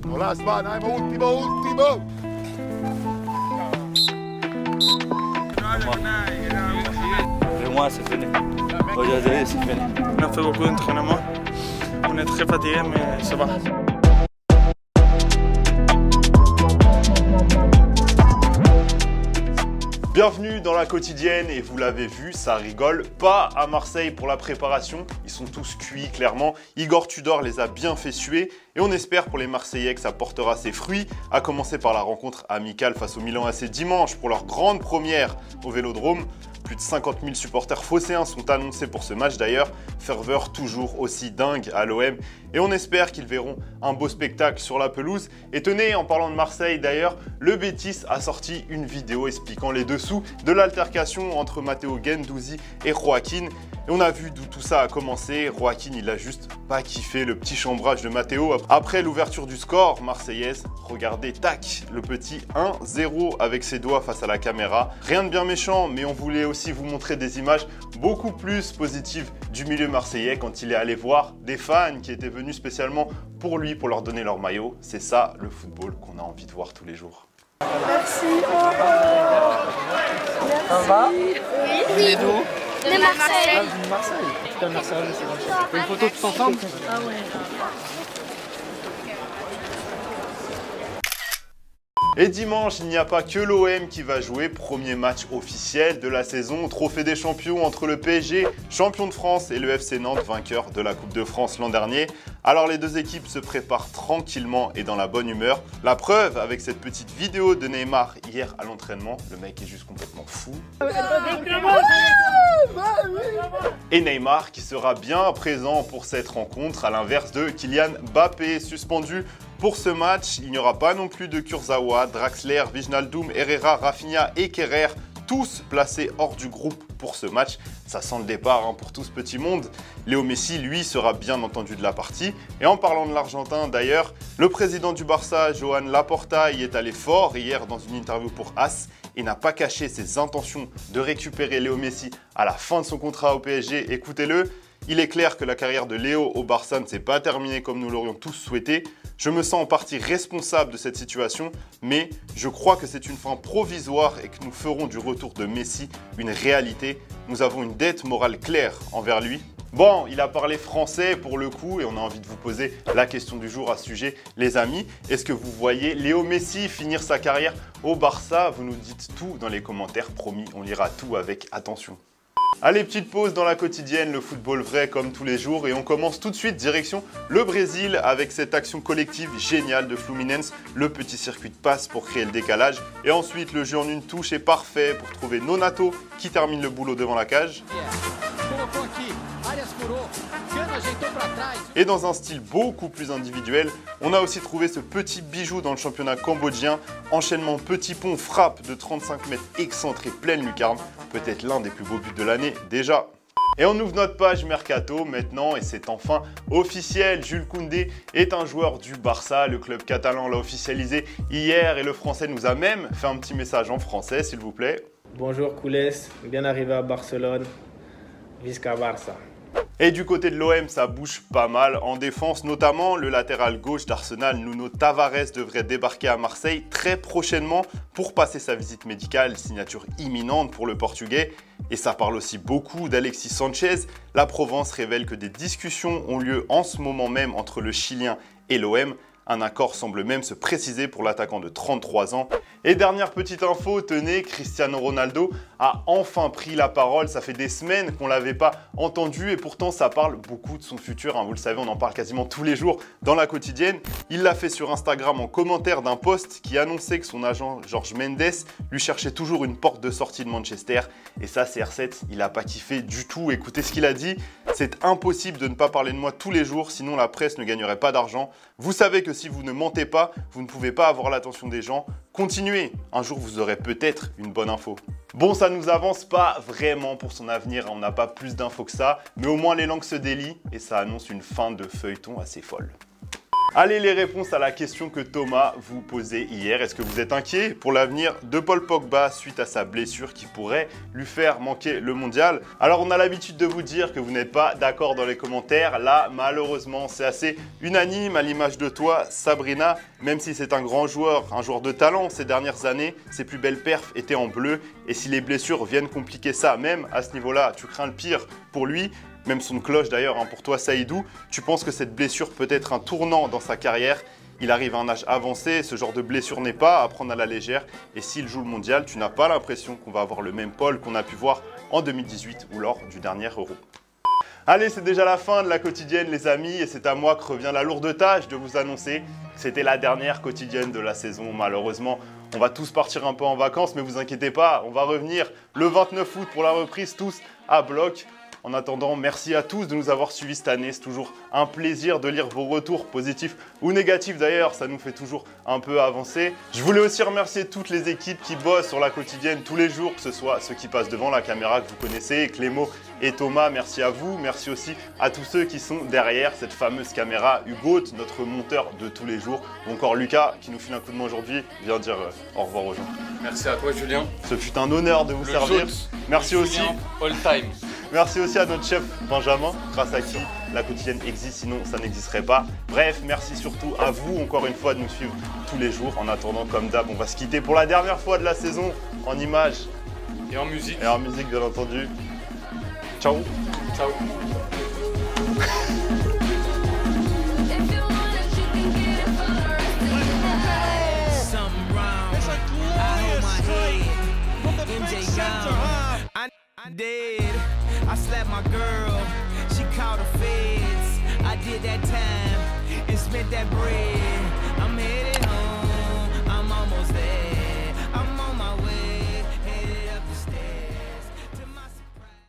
Last man, I'm ultimo. Le mois c'est fini. Aujourd'hui c'est fini. On a fait beaucoup d'entraînement. On est très fatigué mais ça va. Bienvenue dans la quotidienne et vous l'avez vu, ça rigole pas à Marseille pour la préparation. Ils sont tous cuits clairement. Igor Tudor les a bien fait suer et on espère pour les Marseillais que ça portera ses fruits, à commencer par la rencontre amicale face au Milan AC dimanche pour leur grande première au Vélodrome. Plus de 50 000 supporters phocéens sont annoncés pour ce match d'ailleurs. Ferveur toujours aussi dingue à l'OM. Et on espère qu'ils verront un beau spectacle sur la pelouse. Et tenez, en parlant de Marseille d'ailleurs, le Betis a sorti une vidéo expliquant les dessous de l'altercation entre Matteo Guendouzi et Joaquin. Et on a vu d'où tout ça a commencé. Joaquin, il a juste pas kiffé le petit chambrage de Matteo. Après l'ouverture du score marseillaise, regardez, tac, le petit 1-0 avec ses doigts face à la caméra. Rien de bien méchant, mais on voulait aussi vous montrer des images beaucoup plus positives du milieu marseillais quand il est allé voir des fans qui étaient venus spécialement pour lui, pour leur donner leur maillot. C'est ça le football qu'on a envie de voir tous les jours. Merci. Ça va? Oui. Vous venez d'où? De Marseille. Ah, vous venez de Marseille. Putain, Marseille, c'est bon. On fait une photo tous ensemble? Ah ouais. Et dimanche, il n'y a pas que l'OM qui va jouer. Premier match officiel de la saison. Trophée des champions entre le PSG, champion de France, et le FC Nantes, vainqueur de la Coupe de France l'an dernier. Alors les deux équipes se préparent tranquillement et dans la bonne humeur. La preuve avec cette petite vidéo de Neymar hier à l'entraînement. Le mec est juste complètement fou. Et Neymar qui sera bien présent pour cette rencontre à l'inverse de Kylian Mbappé, suspendu pour ce match. Il n'y aura pas non plus de Kurzawa, Draxler, Wijnaldum, Herrera, Rafinha et Kerrer, tous placés hors du groupe pour ce match. Ça sent le départ pour tout ce petit monde. Léo Messi, lui, sera bien entendu de la partie. Et en parlant de l'Argentin d'ailleurs, le président du Barça, Joan Laporta, y est allé fort hier dans une interview pour AS et n'a pas caché ses intentions de récupérer Léo Messi à la fin de son contrat au PSG. Écoutez-le, il est clair que la carrière de Léo au Barça ne s'est pas terminée comme nous l'aurions tous souhaité. Je me sens en partie responsable de cette situation, mais je crois que c'est une fin provisoire et que nous ferons du retour de Messi une réalité. Nous avons une dette morale claire envers lui. Bon, il a parlé français pour le coup et on a envie de vous poser la question du jour à ce sujet. Les amis, est-ce que vous voyez Léo Messi finir sa carrière au Barça? Vous nous dites tout dans les commentaires, promis, on lira tout avec attention. Allez, petite pause dans la quotidienne, le football vrai comme tous les jours et on commence tout de suite direction le Brésil avec cette action collective géniale de Fluminense. Le petit circuit de passe pour créer le décalage et ensuite le jeu en une touche est parfait pour trouver Nonato qui termine le boulot devant la cage. Et dans un style beaucoup plus individuel, on a aussi trouvé ce petit bijou dans le championnat cambodgien. Enchaînement petit pont, frappe de 35 mètres excentré pleine lucarne. Peut-être l'un des plus beaux buts de l'année déjà. Et on ouvre notre page Mercato maintenant et c'est enfin officiel. Jules Koundé est un joueur du Barça. Le club catalan l'a officialisé hier et le français nous a même fait un petit message en français s'il vous plaît. Bonjour Koulés, bien arrivé à Barcelone. Visca Barça. Et du côté de l'OM, ça bouge pas mal. En défense, notamment, le latéral gauche d'Arsenal, Nuno Tavares, devrait débarquer à Marseille très prochainement pour passer sa visite médicale, signature imminente pour le Portugais. Et ça parle aussi beaucoup d'Alexis Sanchez. La Provence révèle que des discussions ont lieu en ce moment même entre le Chilien et l'OM. Un accord semble même se préciser pour l'attaquant de 33 ans. Et dernière petite info, tenez, Cristiano Ronaldo a enfin pris la parole. Ça fait des semaines qu'on ne l'avait pas entendu et pourtant ça parle beaucoup de son futur. Vous le savez, on en parle quasiment tous les jours dans la quotidienne. Il l'a fait sur Instagram en commentaire d'un post qui annonçait que son agent Jorge Mendes lui cherchait toujours une porte de sortie de Manchester. Et ça, CR7, il n'a pas kiffé du tout. Écoutez ce qu'il a dit. C'est impossible de ne pas parler de moi tous les jours, sinon la presse ne gagnerait pas d'argent. Vous savez que si vous ne mentez pas, vous ne pouvez pas avoir l'attention des gens. Continuez, un jour vous aurez peut-être une bonne info. Bon, ça nous avance pas vraiment pour son avenir, on n'a pas plus d'infos que ça, mais au moins les langues se délient et ça annonce une fin de feuilleton assez folle. Allez, les réponses à la question que Thomas vous posait hier. Est-ce que vous êtes inquiet pour l'avenir de Paul Pogba suite à sa blessure qui pourrait lui faire manquer le mondial? Alors, on a l'habitude de vous dire que vous n'êtes pas d'accord dans les commentaires. Là, malheureusement, c'est assez unanime à l'image de toi, Sabrina. Même si c'est un grand joueur, un joueur de talent ces dernières années, ses plus belles perfs étaient en bleu. Et si les blessures viennent compliquer ça, même à ce niveau-là, tu crains le pire pour lui. Même son cloche d'ailleurs, hein, pour toi Saïdou, tu penses que cette blessure peut être un tournant dans sa carrière? Il arrive à un âge avancé, ce genre de blessure n'est pas à prendre à la légère. Et s'il joue le mondial, tu n'as pas l'impression qu'on va avoir le même Paul qu'on a pu voir en 2018 ou lors du dernier Euro. Allez, c'est déjà la fin de la quotidienne les amis, et c'est à moi que revient la lourde tâche de vous annoncer que c'était la dernière quotidienne de la saison. Malheureusement, on va tous partir un peu en vacances, mais vous inquiétez pas, on va revenir le 29 août pour la reprise, tous à bloc. En attendant, merci à tous de nous avoir suivis cette année. C'est toujours un plaisir de lire vos retours positifs ou négatifs d'ailleurs. Ça nous fait toujours un peu avancer. Je voulais aussi remercier toutes les équipes qui bossent sur la quotidienne tous les jours, que ce soit ceux qui passent devant la caméra que vous connaissez, Clément et Thomas. Merci à vous. Merci aussi à tous ceux qui sont derrière cette fameuse caméra. Hugo, notre monteur de tous les jours. Ou encore Lucas qui nous file un coup de main aujourd'hui. Viens dire au revoir aux gens. Merci à toi, Julien. Ce fut un honneur de vous servir. Merci aussi. All time. Merci aussi à notre chef Benjamin, grâce à qui la quotidienne existe, sinon ça n'existerait pas. Bref, merci surtout à vous encore une fois de nous suivre tous les jours. En attendant, comme d'hab, on va se quitter pour la dernière fois de la saison en images. Et en musique. Et en musique, bien entendu. Ciao. Ciao. I slapped my girl, she called the feds. I did that time and spent that bread.